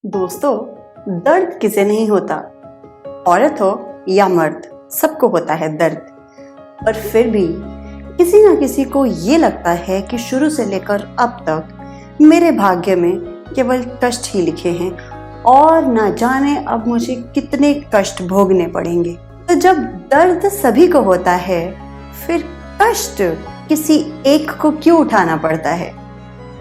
दोस्तों, दर्द किसे नहीं होता। औरत हो या मर्द, सबको होता है दर्द। पर फिर भी किसी ना किसी को ये लगता है कि शुरू से लेकर अब तक मेरे भाग्य में केवल कष्ट ही लिखे हैं और ना जाने अब मुझे कितने कष्ट भोगने पड़ेंगे। तो जब दर्द सभी को होता है, फिर कष्ट किसी एक को क्यों उठाना पड़ता है?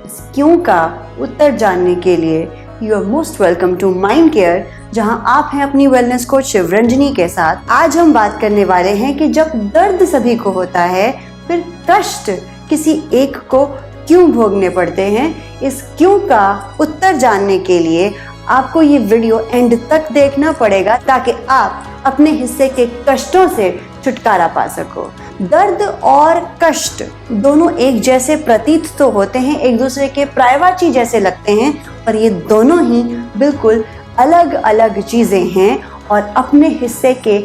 इस क्यों का उत्तर जानने के लिए you are most welcome to mind care, जहां आप हैं अपनी वेलनेस कोच शिवरंजनी के साथ। आज हम बात करने वाले हैं कि जब दर्द सभी को होता है, फिर कष्ट किसी एक को क्यों भोगने पड़ते हैं। इस क्यों का उत्तर जानने के लिए आपको ये वीडियो एंड तक देखना पड़ेगा, ताकि आप अपने हिस्से के कष्टों से छुटकारा पा सको। दर्द और कष्ट दोनों एक जैसे प्रतीत तो होते हैं, एक दूसरे के पर्यायवाची जैसे लगते हैं, पर ये दोनों ही बिल्कुल अलग अलग चीजें हैं। और अपने हिस्से के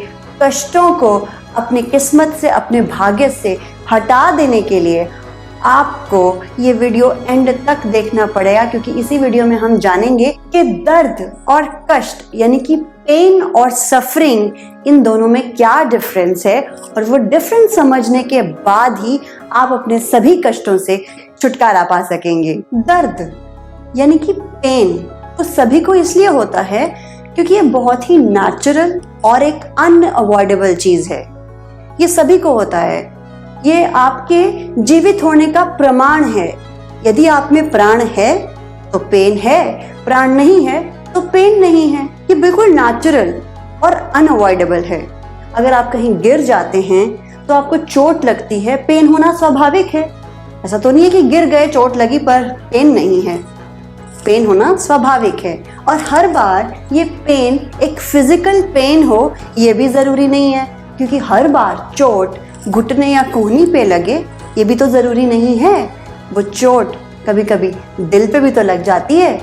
कष्टों को अपनी किस्मत से, अपने भाग्य से हटा देने के लिए आपको ये वीडियो एंड तक देखना पड़ेगा, क्योंकि इसी वीडियो में हम जानेंगे कि दर्द और कष्ट यानी कि पेन और सफरिंग, इन दोनों में क्या डिफरेंस है। और वो डिफरेंस समझने के बाद ही आप अपने सभी कष्टों से छुटकारा पा सकेंगे। दर्द यानी कि पेन तो सभी को इसलिए होता है क्योंकि ये बहुत ही नेचुरल और एक अनअवॉइडेबल चीज है। ये सभी को होता है, ये आपके जीवित होने का प्रमाण है। यदि आप में प्राण है तो पेन है, प्राण नहीं है तो पेन नहीं है। ये बिल्कुल नेचुरल और अनअवॉइडेबल है। अगर आप कहीं गिर जाते हैं तो आपको चोट लगती है, पेन होना स्वाभाविक है। ऐसा तो नहीं है कि गिर गए, चोट लगी पर पेन नहीं है। पेन होना स्वाभाविक है। और हर बार ये पेन एक फिजिकल पेन हो ये भी जरूरी नहीं है, क्योंकि हर बार चोट घुटने या कोहनी पे लगे ये भी तो जरूरी नहीं है। वो चोट कभी कभी दिल पे भी तो लग जाती है।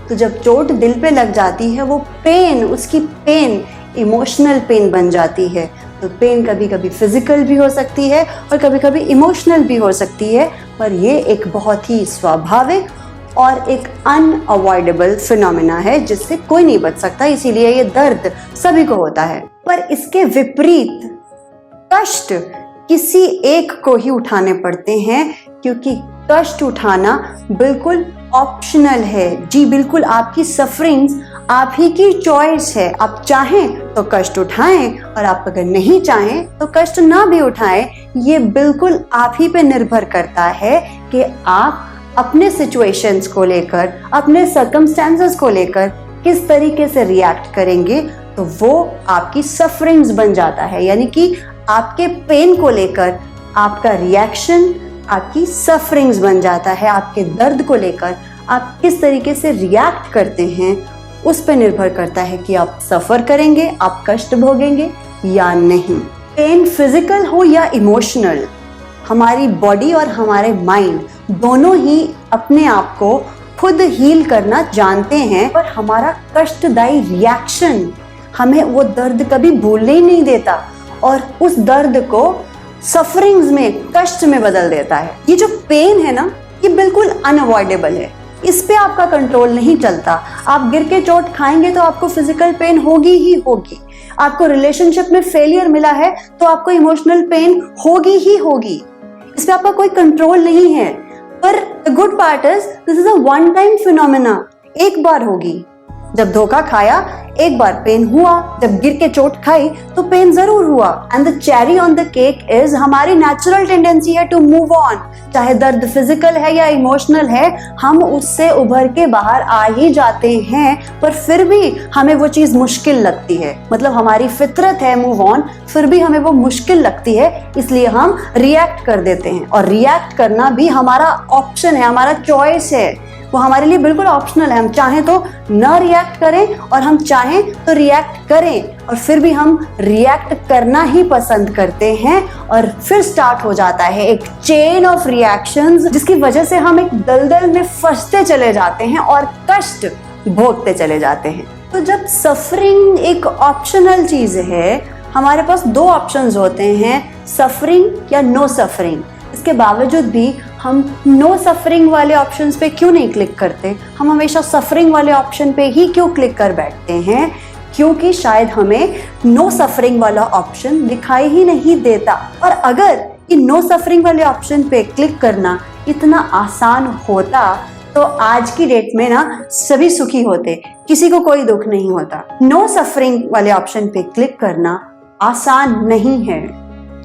तो जब चोट दिल पे लग जाती है, वो पेन, उसकी पेन इमोशनल पेन बन जाती है। तो पेन कभी कभी फिजिकल भी हो सकती है और कभी कभी इमोशनल भी हो सकती है, पर ये एक बहुत ही स्वाभाविक और एक अनअवॉइडेबल फिनोमेना है जिससे कोई नहीं बच सकता। इसीलिए ये दर्द सभी को होता है। पर इसके विपरीत कष्ट किसी एक को ही उठाने पड़ते हैं, क्योंकि कष्ट उठाना बिल्कुल ऑप्शनल है। जी बिल्कुल, आपकी सफरिंग्स आप ही की चॉइस है। आप चाहें तो कष्ट उठाएं और आप अगर नहीं चाहें तो कष्ट ना भी उठाएं। ये बिल्कुल आप ही पे निर्भर करता है कि आप अपने सिचुएशंस को लेकर, अपने सर्कमस्टेंसेस को लेकर किस तरीके से रिएक्ट करेंगे। तो वो आपकी सफरिंग्स बन जाता है, यानी कि आपके पेन को लेकर आपका रिएक्शन आपकी सफरिंग्स बन जाता है। आपके दर्द को लेकर आप किस तरीके से रिएक्ट करते हैं, उस पर निर्भर करता है कि आप सफर करेंगे, आप कष्ट भोगेंगे या नहीं। पेन फिजिकल हो या इमोशनल, हमारी बॉडी और हमारे माइंड दोनों ही अपने आप को खुद हील करना जानते हैं, पर हमारा कष्टदायी रिएक्शन हमें वो दर्द कभी भूलने ही नहीं देता और उस दर्द को सफरिंग्स में, कष्ट में बदल देता है। ये जो पेन है ना, ये बिल्कुल अनअवॉइडेबल है। इस पे आपका कंट्रोल नहीं चलता। आप गिर के चोट खाएंगे तो आपको फिजिकल पेन होगी ही होगी। आपको रिलेशनशिप में फेलियर मिला है तो आपको इमोशनल पेन होगी ही होगी। इस पे आपका कोई कंट्रोल नहीं है। पर the good part is this is a one time phenomena. एक बार होगी। जब धोखा खाया एक बार पेन हुआ, जब गिर के चोट खाई तो पेन जरूर हुआ। And the cherry on the cake is हमारी नेचुरल टेंडेंसी है टू मूव ऑन। चाहे दर्द फिजिकल है या इमोशनल है, हम उससे उभर के बाहर आ ही जाते हैं। पर फिर भी हमें वो चीज मुश्किल लगती है। मतलब हमारी फितरत है मूव ऑन, फिर भी हमें वो मुश्किल लगती है, इसलिए हम रिएक्ट कर देते हैं। और रिएक्ट करना भी हमारा ऑप्शन है, हमारा चॉइस है। वो हमारे लिए बिल्कुल ऑप्शनल है। हम चाहें तो न रिएक्ट करें और हम चाहें तो रिएक्ट करें, और फिर भी हम रिएक्ट करना ही पसंद करते हैं। और फिर स्टार्ट हो जाता है एक चेन ऑफ रिएक्शंस, जिसकी वजह से हम एक दलदल में फंसते चले जाते हैं और कष्ट भोगते चले जाते हैं। तो जब सफरिंग एक ऑप्शनल चीज है, हमारे पास दो ऑप्शंस होते हैं, सफरिंग या नो सफरिंग। इसके बावजूद भी हम नो सफरिंग वाले ऑप्शंस पे क्यों नहीं क्लिक करते? हम हमेशा सफरिंग वाले ऑप्शन पे ही क्यों क्लिक कर बैठते हैं? क्योंकि शायद हमें नो सफरिंग वाला ऑप्शन दिखाई ही नहीं देता। और अगर ये नो सफरिंग वाले ऑप्शन पे क्लिक करना इतना आसान होता तो आज की डेट में ना सभी सुखी होते, किसी को कोई दुख नहीं होता। नो सफरिंग वाले ऑप्शन पे क्लिक करना आसान नहीं है,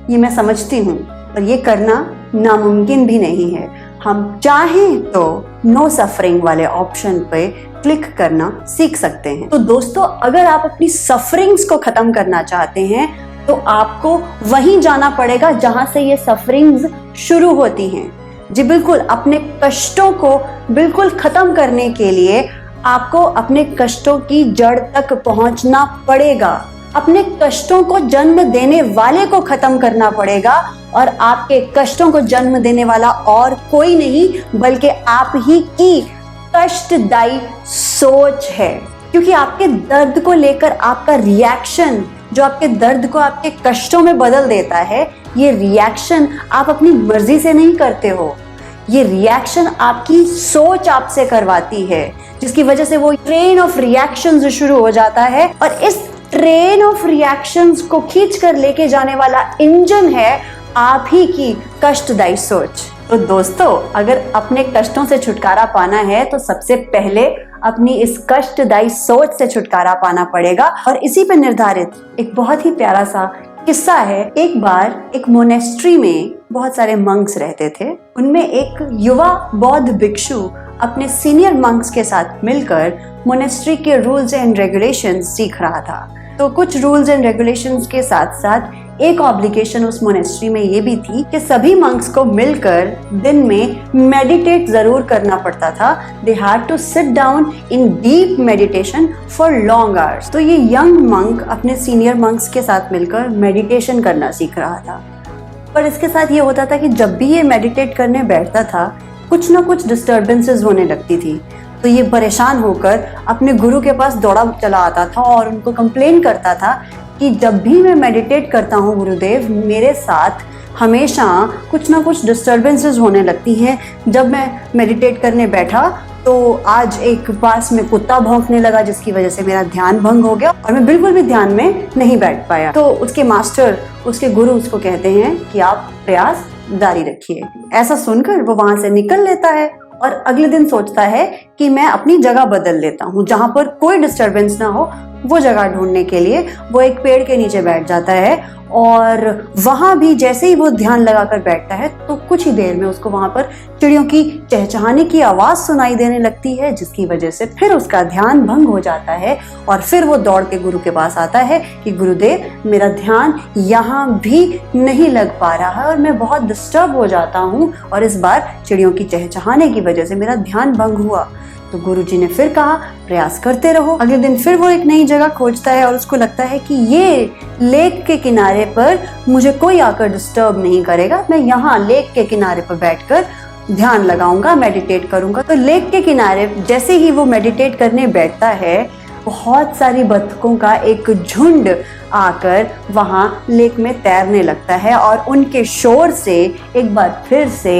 ये मैं समझती हूँ, और ये करना नामुमकिन भी नहीं है। हम चाहें तो नो सफरिंग वाले ऑप्शन पे क्लिक करना सीख सकते हैं। तो दोस्तों, अगर आप अपनी सफरिंग्स को खत्म करना चाहते हैं तो आपको वहीं जाना पड़ेगा जहां से ये सफरिंग्स शुरू होती हैं। जी बिल्कुल, अपने कष्टों को बिल्कुल खत्म करने के लिए आपको अपने कष्टों की जड़ तक पहुंचना पड़ेगा। अपने कष्टों को जन्म देने वाले को खत्म करना पड़ेगा, और आपके कष्टों को जन्म देने वाला और कोई नहीं बल्कि आप ही की कष्टदायी सोच है। क्योंकि आपके दर्द को लेकर आपका रिएक्शन, जो आपके दर्द को आपके कष्टों में बदल देता है, ये रिएक्शन आप अपनी मर्जी से नहीं करते हो। ये रिएक्शन आपकी सोच आपसे करवाती है, जिसकी वजह से वो ट्रेन ऑफ रिएक्शंस शुरू हो जाता है, और इस ट्रेन ऑफ रिएक्शंस को खींच कर लेके जाने वाला इंजन है आप ही की कष्टदायी सोच। तो दोस्तों, अगर अपने कष्टों से छुटकारा पाना है तो सबसे पहले अपनी इस कष्टदायी सोच से छुटकारा पाना पड़ेगा। और इसी पे निर्धारित एक बहुत ही प्यारा सा किस्सा है। एक बार एक मोनेस्ट्री में बहुत सारे मंक्स रहते थे। उनमें एक युवा बौद्ध भिक्षु अपने सीनियर मंक्स के साथ मिलकर मोनेस्ट्री के रूल्स एंड रेगुलेशंस सीख रहा था। तो कुछ रूल्स एंड रेगुलेशंस के साथ साथ एक ऑब्लिगेशन उस मोनेस्ट्री में ये भी थी कि सभी मंक्स को मिलकर दिन में मेडिटेट जरूर करना पड़ता था। They had to sit down in deep meditation for long hours. तो ये यंग मंक अपने सीनियर मंक्स के साथ मिलकर मेडिटेशन करना सीख रहा था। पर इसके साथ ये होता था कि जब भी ये मेडिटेट करने बैठता था, कुछ ना कुछ डिस्टर्बेंसेस होने लगती थी। तो ये परेशान होकर अपने गुरु के पास दौड़ा चला आता था और उनको कंप्लेन करता था कि जब भी मैं मेडिटेट करता हूँ गुरुदेव, मेरे साथ हमेशा कुछ ना कुछ डिस्टर्बेंसेस होने लगती हैं। जब मैं मेडिटेट करने बैठा तो आज एक पास में कुत्ता भौंकने लगा, जिसकी वजह से मेरा ध्यान भंग हो गया और मैं बिल्कुल भी ध्यान में नहीं बैठ पाया। तो उसके मास्टर, उसके गुरु उसको कहते हैं कि आप प्रयास जारी रखिए। ऐसा सुनकर वो वहां से निकल लेता है और अगले दिन सोचता है कि मैं अपनी जगह बदल लेता हूँ, जहां पर कोई डिस्टरबेंस ना हो वो जगह ढूंढने के लिए वो एक पेड़ के नीचे बैठ जाता है। और वहां भी जैसे ही वो ध्यान लगाकर बैठता है तो कुछ ही देर में उसको वहां पर चिड़ियों की चहचहाने की आवाज सुनाई देने लगती है, जिसकी वजह से फिर उसका ध्यान भंग हो जाता है। और फिर वो दौड़ के गुरु के पास आता है कि गुरुदेव, मेरा ध्यान यहाँ भी नहीं लग पा रहा है और मैं बहुत डिस्टर्ब हो जाता हूँ, और इस बार चिड़ियों की चहचहाने की वजह से मेरा ध्यान भंग हुआ। तो गुरुजी ने फिर कहा, प्रयास करते रहो। अगले दिन फिर वो एक नई जगह खोजता है और उसको लगता है कि ये लेक के किनारे पर मुझे कोई आकर डिस्टर्ब नहीं करेगा, मैं यहाँ लेक के किनारे पर बैठकर ध्यान लगाऊंगा, मेडिटेट करूंगा। तो लेक के किनारे जैसे ही वो मेडिटेट करने बैठता है, बहुत सारी बतखों का एक झुंड आकर वहां लेक में तैरने लगता है और उनके शोर से एक बार फिर से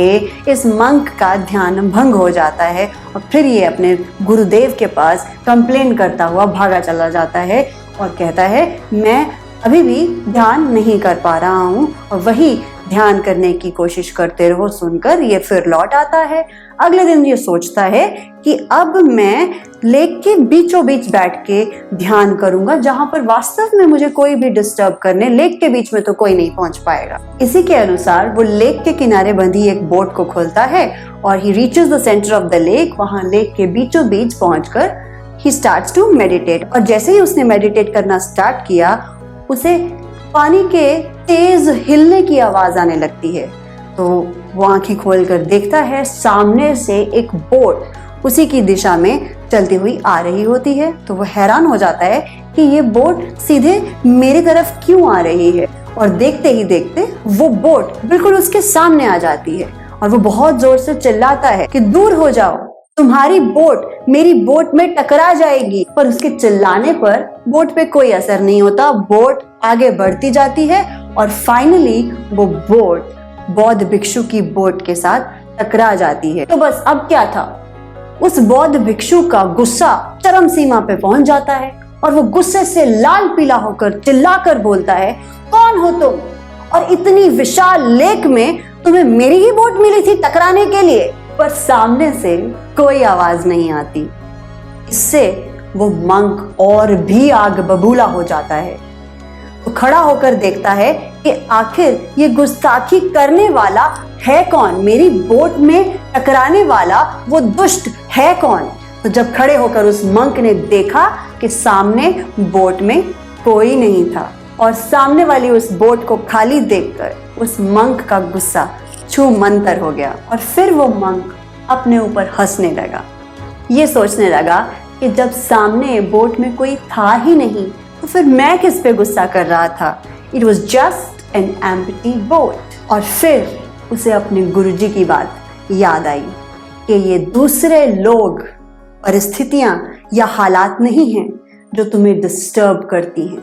इस मंक का ध्यान भंग हो जाता है और फिर ये अपने गुरुदेव के पास कंप्लेन करता हुआ भागा चला जाता है और कहता है, मैं अभी भी ध्यान नहीं कर पा रहा हूँ। और वही ध्यान करने की कोशिश करते रहो सुनकर ये फिर लौट आता है। अगले दिन ये सोचता है कि अब मैं लेक के बीचों बीच बैठ के ध्यान करूंगा, जहां पर वास्तव में मुझे कोई भी डिस्टर्ब करने, लेक के बीच में तो कोई नहीं पहुंच पाएगा। इसी के अनुसार वो लेक के किनारे बंधी एक बोट को खोलता है और he reaches the centre of the lake. वहां लेक के बीचों बीच पहुंचकर ही स्टार्ट्स टू मेडिटेट। और जैसे ही उसने मेडिटेट करना स्टार्ट किया, उसे पानी के तेज हिलने की आवाज आने लगती है। तो वो आंखें खोलकर देखता है, सामने से एक बोट उसी की दिशा में चलती हुई आ रही होती है। तो वो हैरान हो जाता है कि ये बोट सीधे मेरी तरफ क्यों आ रही है। और देखते ही देखते वो बोट बिल्कुल उसके सामने आ जाती है और वो बहुत जोर से चिल्लाता है कि दूर हो जाओ, तुम्हारी बोट मेरी बोट में टकरा जाएगी। पर उसके चिल्लाने पर बोट पे कोई असर नहीं होता। बोट आगे बढ़ती जाती है और फाइनली वो बोट बौद्ध भिक्षु की बोट के साथ टकरा जाती है। तो बस अब क्या था, उस बौद्ध भिक्षु का गुस्सा चरम सीमा पे पहुंच जाता है और वो गुस्से से लाल पीला होकर चिल्लाकर बोलता है, कौन हो तुम और इतनी विशाल लेक में तुम्हें मेरी ही बोट मिली थी टकराने के लिए? पर सामने से कोई आवाज नहीं आती। इससे वो मंक और भी आग बबूला हो जाता है। वो खड़ा होकर देखता है कि आखिर ये गुस्ताखी करने वाला है कौन, मेरी बोट में टकराने वाला वो दुष्ट है कौन। तो जब खड़े होकर उस मंक ने देखा कि सामने बोट में कोई नहीं था और सामने वाली उस बोट को खाली देखकर उस मंक का गुस्सा छू मंतर हो गया और फिर वो मंक अपने ऊपर हंसने लगा। ये सोचने लगा कि जब सामने बोट में कोई था ही नहीं तो फिर मैं किस पे गुस्सा कर रहा था। It was just an empty boat. और फिर उसे अपने गुरुजी की बात याद आई कि ये दूसरे लोग, परिस्थितियां या हालात नहीं हैं जो तुम्हें डिस्टर्ब करती हैं।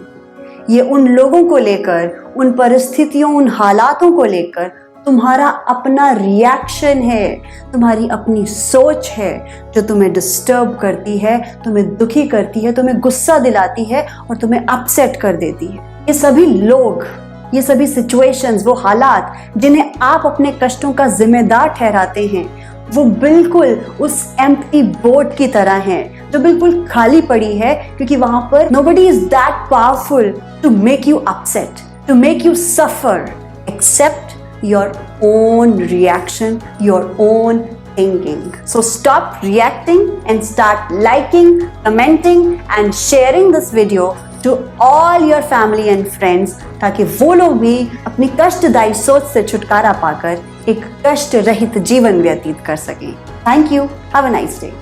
ये उन लोगों को लेकर, उन परिस्थितियों, उन हालातों को लेकर तुम्हारा अपना रिएक्शन है, तुम्हारी अपनी सोच है जो तुम्हें डिस्टर्ब करती है, तुम्हें दुखी करती है, तुम्हें गुस्सा दिलाती है और तुम्हें अपसेट कर देती है। ये सभी लोग, ये सभी सिचुएशंस, वो हालात जिन्हें आप अपने कष्टों का जिम्मेदार ठहराते हैं, वो बिल्कुल उस एम्प्टी बोट की तरह हैं जो बिल्कुल खाली पड़ी है, क्योंकि वहां पर nobody is that powerful to make you upset, to make you suffer, except your own reaction, your own thinking. So stop reacting and start liking, commenting and sharing this video to all your family and friends, ताकि वो लोग भी अपनी कष्टदायी सोच से छुटकारा पाकर एक कष्ट रहित जीवन व्यतीत कर सकें। Thank you. Have a nice day.